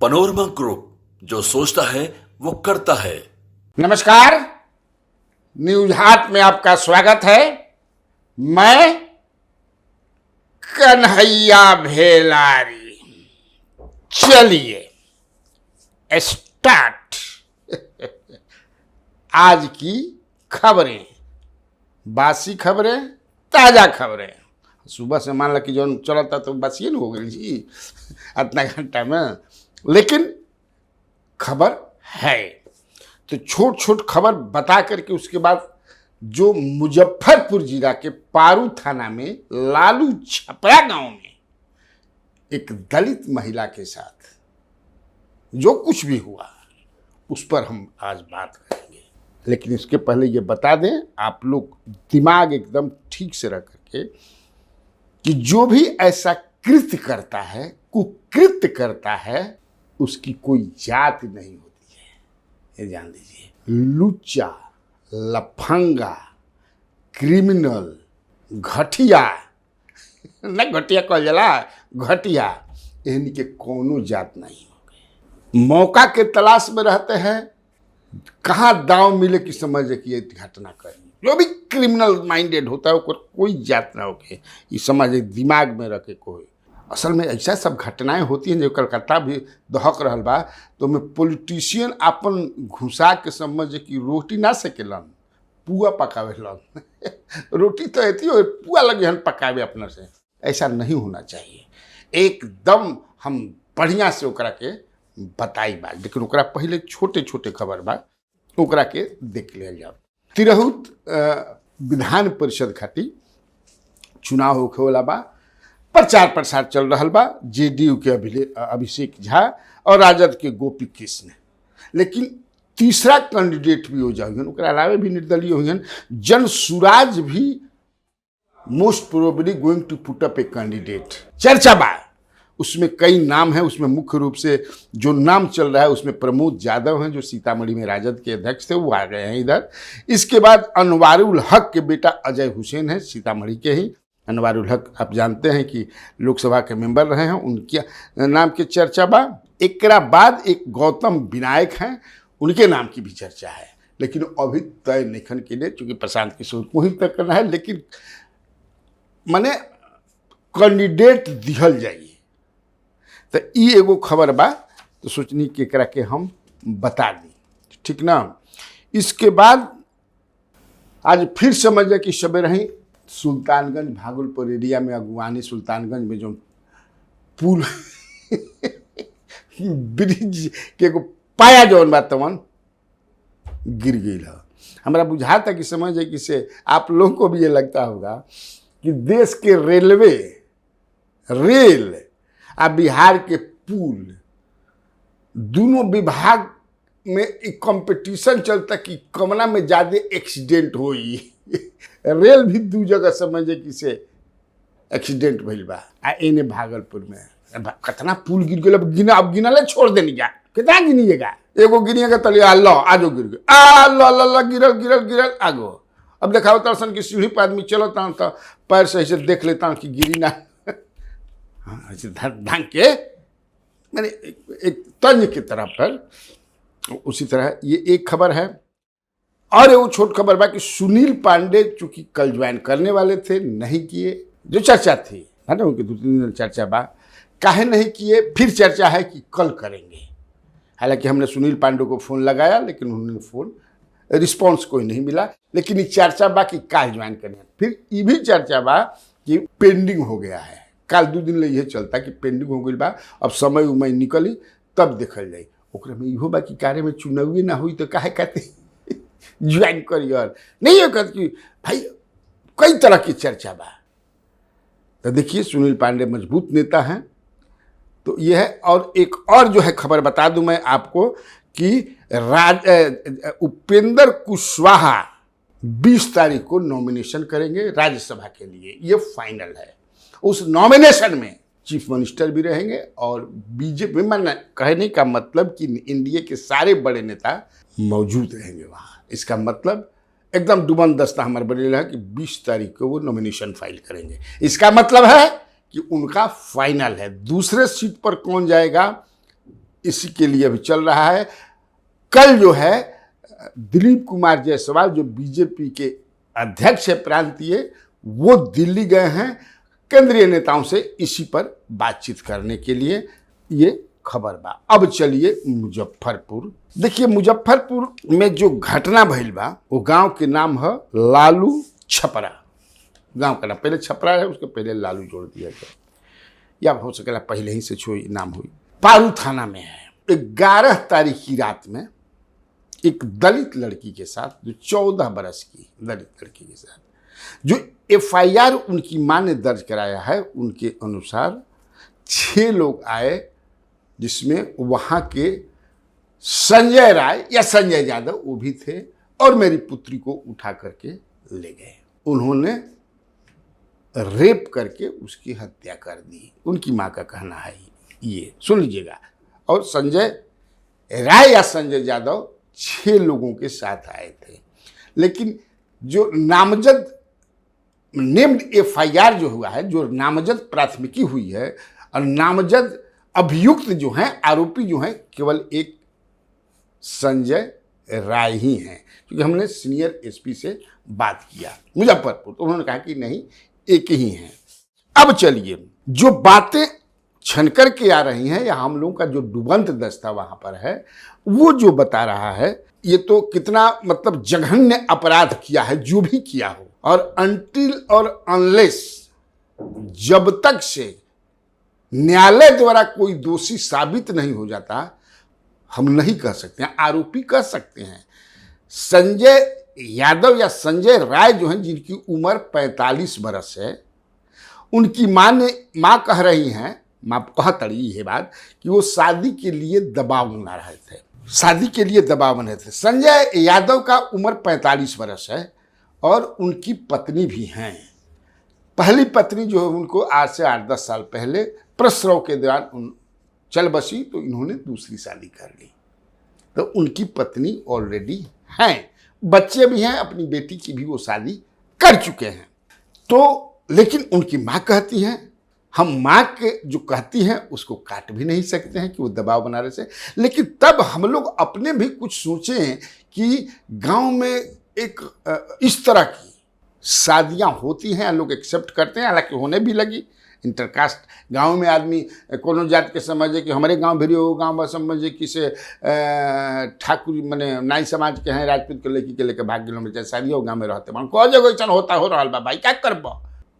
Panorama group, जो सोचता है वो करता है। नमस्कार, न्यूज हाट में आपका स्वागत है। मैं कन्हैया भेलारी। चलिए स्टार्ट। आज की खबरें, बासी खबरें, ताजा खबरें। सुबह से मान ला कि जो चला था तो बासी न हो गई जी इतना घंटा में, लेकिन खबर है। तो छोट छोट खबर बता करके उसके बाद जो मुजफ्फरपुर जिला के पारू थाना में लालू छपरा गांव में एक दलित महिला के साथ जो कुछ भी हुआ उस पर हम आज बात करेंगे। लेकिन इसके पहले ये बता दें, आप लोग दिमाग एकदम ठीक से रख करके कि जो भी ऐसा कृत्य करता है, कुकृत्य करता है, उसकी कोई जात नहीं होती है, ये जान लीजिए। लुच्चा, लफंगा, क्रिमिनल, घटिया न घटिया कहल जाला, घटिया, इन्हीं के कोनो जात नहीं हो गए। मौका के तलाश में रहते हैं, कहाँ दांव मिले कि समझे कि ये घटना करी। जो भी क्रिमिनल माइंडेड होता है ओकर कोई जात ना होके, ये समझे, दिमाग में रखे कोई। असल में ऐसा सब घटनाएं होती हैं जो कलकत्ता भी दहक रहल बा, तो में पॉलिटिशियन अपन घुसा के समझे कि रोटी ना सेकेलन, पुआ पकावेलन रोटी तो ऐसी हो, पुआ लगे हन पकावे अपना से। ऐसा नहीं होना चाहिए। एकदम हम बढ़िया से ओकरा के बताई बा, लेकिन ओकरा पहले छोटे छोटे खबर बा, ओकरा के देख लिया जाओ। तिरहुत विधान परिषद खातिर चुनाव होखे वाला बा, प्रचार प्रसार चल रहा बा। जेडीयू के अभिषेक झा और राजद के गोपी कृष्ण, लेकिन तीसरा कैंडिडेट भी हो जाएंगे, ओकरा अलावे भी निर्दलीय होंगे। जन सुराज भी most probably going to put up a candidate. चर्चा बा, उसमें कई नाम हैं। उसमें मुख्य रूप से जो नाम चल रहा है उसमें प्रमोद यादव हैं, जो सीतामढ़ी में राजद के अध्यक्ष थे, वो आ गए हैं इधर। इसके बाद अनवारुल हक के बेटा अजय हुसैन है, सीतामढ़ी के ही। अनवारुल हक आप जानते हैं कि लोकसभा के मेंबर रहे हैं, उनके नाम की चर्चा बा। एक बाद एक गौतम विनायक हैं, उनके नाम की भी चर्चा है, लेकिन अभी तय नहीं के लिए, चूँकि प्रशांत किशोर को ही तय करना है। लेकिन माने कैंडिडेट दिहल जाइए, तो ई एगो खबर बा, तो सोचनी कि एकरा के हम बता दी, ठीक ना। इसके बाद आज फिर समझ कि सवेरे ही सुल्तानगंज भागलपुर एरिया में, अगुवानी सुल्तानगंज में जो पुल ब्रिज के एगो पाया जौन बा तवन गिर गई है। हमारा बुझाता कि समझे कि से आप लोगों को भी ये लगता होगा कि देश के रेल आ बिहार के पुल, दोनों विभाग में एक कंपटीशन चलता कि कमना में ज़्यादा एक्सीडेंट होई रेल भी दू जगह समझे कि से एक्सीडेंट भइल बा। आ एने भागलपुर में कितना पुल गिर गया। अब गिनले छोड़ देनी जा, कितना गिनिएगा? एगो गिनिएगा तलिए लो आजो गिर गए, लो गिरल गिरल गिरल आगो। अब देखाओ तरसन कि सीढ़ी पर आदमी चलता तो पैर से ऐसे देख लेता कि गिरी ना, हाँ ऐसे ढंग के, मैंने एक तंज की तरह पर। उसी तरह ये एक खबर है। और वो छोट खबर बा कि सुनील पांडे चूंकि कल ज्वाइन करने वाले थे, नहीं किए, जो चर्चा थी है ना, उनकी 2-3 दिन चर्चा बा, काहे नहीं किए। फिर चर्चा है कि कल करेंगे। हालांकि हमने सुनील पांडे को फ़ोन लगाया, लेकिन उन्होंने फ़ोन रिस्पॉन्स कोई नहीं मिला। लेकिन ये चर्चा बा कि काल ज्वाइन करें। फिर ये भी चर्चा बा कि पेंडिंग हो गया है, काल 2 दिन ले यह चलता कि पेंडिंग हो गई बा, अब समय उमय निकली तब देखल जाए। ओकरा में इहो बा कि कार्य में चुनावी ना हुई तो काहे कहते ज्वाइन करिए, नहीं हो कहते कि भाई कई तरह की चर्चा बा। तो देखिए सुनील पांडे मजबूत नेता हैं, तो यह है। और एक और जो है खबर बता दूं मैं आपको कि उपेंद्र कुशवाहा 20 तारीख को नॉमिनेशन करेंगे राज्यसभा के लिए, ये फाइनल है। उस नॉमिनेशन में चीफ मिनिस्टर भी रहेंगे और बीजेपी में कहने का मतलब कि एनडीए के सारे बड़े नेता मौजूद रहेंगे वहाँ। इसका मतलब एकदम दुबन दस्ता हमारे बने है कि 20 तारीख को वो नॉमिनेशन फाइल करेंगे। इसका मतलब है कि उनका फाइनल है। दूसरे सीट पर कौन जाएगा इसी के लिए अभी चल रहा है। कल जो है दिलीप कुमार जायसवाल जो बीजेपी के अध्यक्ष है प्रांतीय, वो दिल्ली गए हैं केंद्रीय नेताओं से इसी पर बातचीत करने के लिए। ये खबर बा। अब चलिए मुजफ्फरपुर। देखिए मुजफ्फरपुर में जो घटना भइल बा वो गांव के नाम है लालू छपरा। गांव का नाम पहले छपरा है, उसके पहले लालू जोड़ दिया गया, या हो सकेला पहले ही से छोई नाम हुई। पारू थाना में है। 11 तारीख की रात में एक दलित लड़की के साथ, जो 14 बरस की दलित लड़की के साथ, जो FIR उनकी मां ने दर्ज कराया है, उनके अनुसार 6 लोग आए, जिसमें वहाँ के संजय राय या संजय यादव वो भी थे, और मेरी पुत्री को उठा करके ले गए। उन्होंने रेप करके उसकी हत्या कर दी, उनकी माँ का कहना है। ये सुन लीजिएगा। और संजय राय या संजय यादव 6 लोगों के साथ आए थे। लेकिन जो नामजद नेम्ड FIR जो हुआ है, जो नामजद प्राथमिकी हुई है, और नामजद अभियुक्त जो हैं, आरोपी जो हैं, केवल एक संजय राय ही हैं। क्योंकि हमने सीनियर SP से बात किया मुजफ्फरपुर, तो उन्होंने कहा कि नहीं, एक ही हैं। अब चलिए, जो बातें छनकर के आ रही हैं, या हम लोगों का जो डुबंत दस्ता वहां पर है, वो जो बता रहा है, ये तो कितना मतलब जघन्य अपराध किया है, जो भी किया हो। और अनटिल और अनलेस, जब तक से न्यायालय द्वारा कोई दोषी साबित नहीं हो जाता, हम नहीं कह सकते हैं, आरोपी कह सकते हैं। संजय यादव या संजय राय जो हैं, जिनकी उम्र 45 बरस है, उनकी माँ कह रही हैं, माँ कह तड़ी ये बात कि वो शादी के लिए दबाव बना रहे थे, शादी के लिए दबाव बने थे। संजय यादव का उम्र 45 बरस है, और उनकी पत्नी भी हैं। पहली पत्नी जो है, उनको आज से 8-10 साल पहले प्रसव के दौरान चल बसी, तो इन्होंने दूसरी शादी कर ली। तो उनकी पत्नी ऑलरेडी हैं, बच्चे भी हैं, अपनी बेटी की भी वो शादी कर चुके हैं। तो लेकिन उनकी माँ कहती हैं, हम माँ के जो कहती हैं उसको काट भी नहीं सकते हैं कि वो दबाव बना रहे से। लेकिन तब हम लोग अपने भी कुछ सोचें कि गांव में एक इस तरह की शादियां होती हैं, लोग एक्सेप्ट करते हैं, हालांकि होने भी लगी। इंटरकास्ट गांव में आदमी कोनो जात के समझे कि हमारे गांव भी हो, गांव में समझे कि से ठाकुर मने नाई समाज के हैं, राजपूत के लड़की के लेके भाग गए, चाहे शादी हो गाँव में रहते बन कह जगह ऐसा होता हो रहा बा भाई, क्या करब।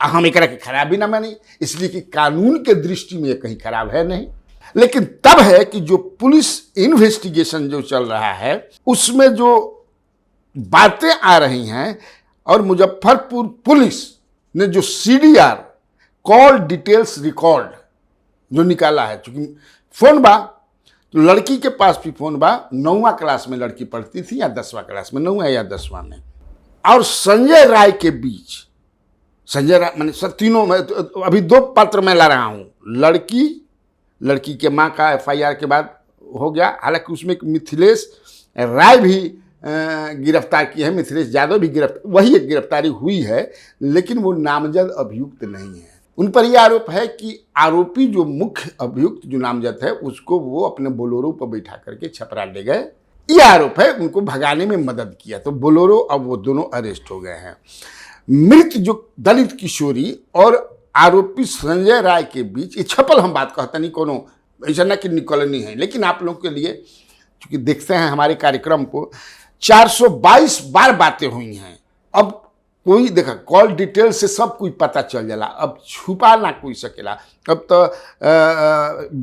हम एक खराब भी ना मानी, इसलिए कि कानून के दृष्टि में ये कहीं खराब है नहीं। लेकिन तब है कि जो पुलिस इन्वेस्टिगेशन जो चल रहा है, उसमें जो बातें आ रही हैं, और मुजफ्फरपुर पुलिस ने जो CDR कॉल डिटेल्स रिकॉर्ड जो निकाला है, चूंकि फोन बा, तो लड़की के पास भी फोन बा। 9वां क्लास में लड़की पढ़ती थी, या 10वां क्लास में, 9वां या 10वां में। और संजय राय के बीच, संजय राय मैंने सर तीनों में अभी 2 पात्र में ला रहा हूँ। लड़की के माँ का FIR के बाद हो गया, हालांकि उसमें मिथिलेश राय भी गिरफ्तार की है, मिथिलेश यादव भी वही एक गिरफ्तारी हुई है, लेकिन वो नामजद अभियुक्त नहीं है। उन पर यह आरोप है कि आरोपी जो मुख्य अभियुक्त जो नामजद है, उसको वो अपने बोलोरो पर बैठा करके छपरा ले गए। यह आरोप है, उनको भगाने में मदद किया। तो बोलोरो, अब वो दोनों अरेस्ट हो गए हैं। मृत जो दलित किशोरी और आरोपी संजय राय के बीच, ये छपल हम बात कहते नहीं, कोनो ऐसा ना कि निकलनी है, लेकिन आप लोगों के लिए चूंकि देखते हैं हमारे कार्यक्रम को, 422 बार बातें हुई हैं। अब कोई देखा कॉल डिटेल से सब कुछ पता चल जाला, अब छुपा ना कोई सकेला। अब तो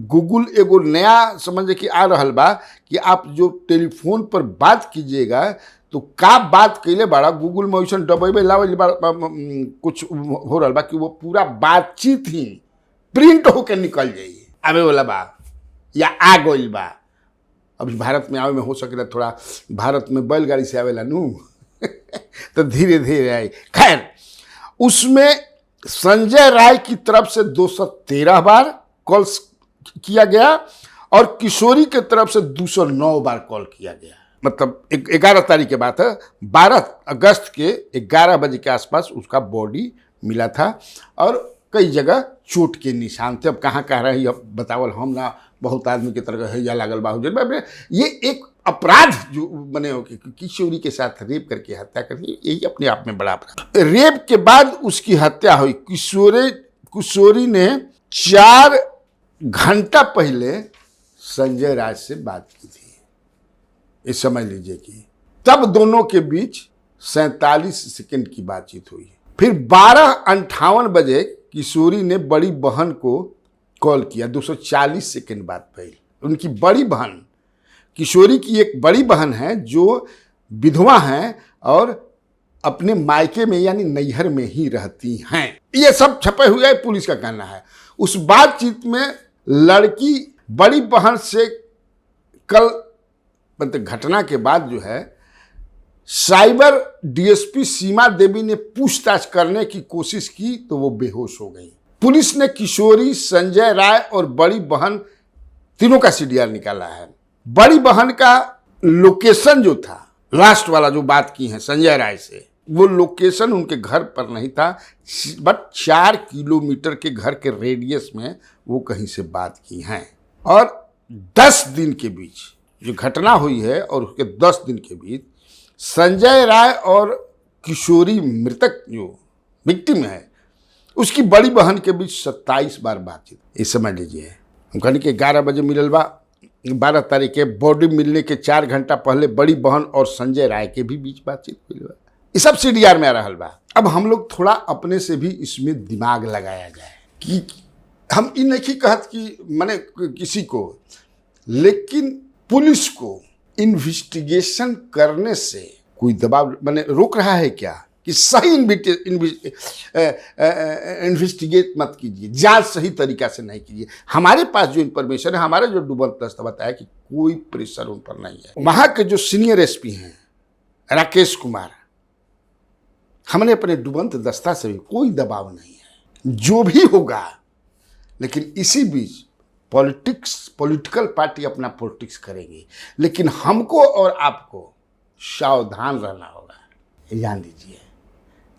गूगल एगो नया समझे कि आ रहल बा कि आप जो टेलीफोन पर बात कीजिएगा तो का बात कैले बड़ा, गूगल में वैसे डबेबे लावल कुछ हो रहा बा कि वो पूरा बातचीत ही प्रिंट होकर निकल जाइए आवे वाला बा या आ गई बा। अभी भारत में आवे में हो सकेला थोड़ा, भारत में बैलगाड़ी से आवेला नू तो धीरे धीरे आई। खैर, उसमें संजय राय की तरफ से 213 बार कॉल किया गया और किशोरी के तरफ से 209 बार कॉल किया गया। मतलब 11 तारीख के बात है, 12 अगस्त के 11 बजे के आसपास उसका बॉडी मिला था और कई जगह चोट के निशान थे। अब कहाँ कह रहे अब बतावल हम ना बहुत आदमी की तरह हैया लागल बाहुजन। ये एक अपराध जो बने हो कि किशोरी के साथ रेप करके हत्या करनी, यही अपने आप में बड़ा अपराध। रेप के बाद उसकी हत्या हुई। किशोरी ने 4 घंटा पहले संजय राय से बात की थी, ये समझ लीजिए कि तब दोनों के बीच 47 सेकंड की बातचीत हुई। फिर 12:58 बजे किशोरी ने बड़ी बहन को कॉल किया, 240 सेकंड बाद पहले। उनकी बड़ी बहन, किशोरी की एक बड़ी बहन है जो विधवा हैं और अपने मायके में यानी नैहर में ही रहती हैं। ये सब छपे हुए है, पुलिस का कहना है। उस बातचीत में लड़की बड़ी बहन से कल मतलब घटना के बाद जो है साइबर डीएसपी सीमा देवी ने पूछताछ करने की कोशिश की तो वो बेहोश हो गई। पुलिस ने किशोरी, संजय राय और बड़ी बहन तीनों का सीडीआर निकाला है। बड़ी बहन का लोकेशन जो था, लास्ट वाला जो बात की है संजय राय से, वो लोकेशन उनके घर पर नहीं था, बट 4 किलोमीटर के घर के रेडियस में वो कहीं से बात की हैं। और 10 दिन के बीच जो घटना हुई है और उसके 10 दिन के बीच संजय राय और किशोरी मृतक जो विक्टिम है उसकी बड़ी बहन के बीच 27 बार बातचीत। ये समझ लीजिए, हम कहने के 11 बजे मिलल बा, 12 तारीख के बॉडी मिलने के 4 घंटा पहले बड़ी बहन और संजय राय के भी बीच बातचीत हुई बा। ये सब सीडीआर में आ रहा बा। अब हम लोग थोड़ा अपने से भी इसमें दिमाग लगाया जाए कि हम इन नहीं कहत कि मैंने किसी को, लेकिन पुलिस को इन्वेस्टिगेशन करने से कोई दबाव मैंने रोक रहा है क्या कि सही इन्वेस्टिगेट मत कीजिए, जांच सही तरीका से नहीं कीजिए। हमारे पास जो इन्फॉर्मेशन है, हमारे जो डूबल दस्ता बताया कि कोई प्रेशर उन पर नहीं है। वहाँ के जो सीनियर एसपी हैं राकेश कुमार, हमने अपने डूबंत दस्ता से भी कोई दबाव नहीं है, जो भी होगा। लेकिन इसी बीच पॉलिटिकल पार्टी अपना पॉलिटिक्स करेगी, लेकिन हमको और आपको सावधान रहना होगा, जान लीजिए।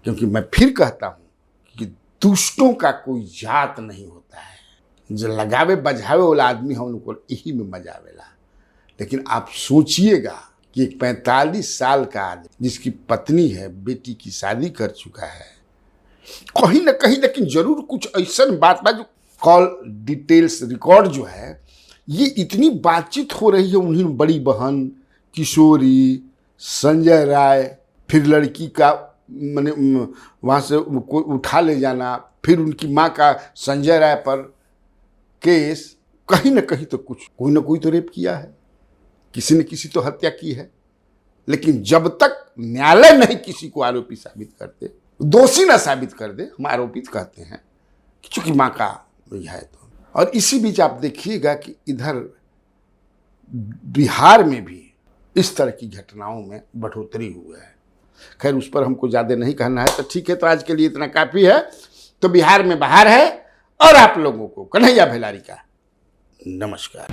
क्योंकि मैं फिर कहता हूं कि दुष्टों का कोई जात नहीं होता है, जो लगावे बजावे वाला आदमी है उनको यही में मजा आवेला। लेकिन आप सोचिएगा कि एक 45 साल का आदमी जिसकी पत्नी है, बेटी की शादी कर चुका है, कहीं ना कहीं लेकिन जरूर कुछ ऐसा बात बा जो कॉल डिटेल्स रिकॉर्ड जो है, ये इतनी बातचीत हो रही है उन्हीं बड़ी बहन किशोरी, संजय राय, फिर लड़की का मैंने वहाँ से उठा ले जाना, फिर उनकी माँ का संजय राय पर केस, कहीं ना कहीं तो कोई ना कोई तो रेप किया है, किसी न किसी तो हत्या की है। लेकिन जब तक न्यायालय नहीं किसी को आरोपी साबित करते, दोषी ना साबित कर दे, हम आरोपित कहते हैं चूंकि माँ का है तो। और इसी बीच आप देखिएगा कि इधर बिहार में भी इस तरह की घटनाओं में बढ़ोतरी हुआ है। खैर उस पर हमको ज़्यादा नहीं कहना है, तो ठीक है, तो आज के लिए इतना काफ़ी है। तो बिहार में बाहर है और आप लोगों को कन्हैया भेलारी का नमस्कार।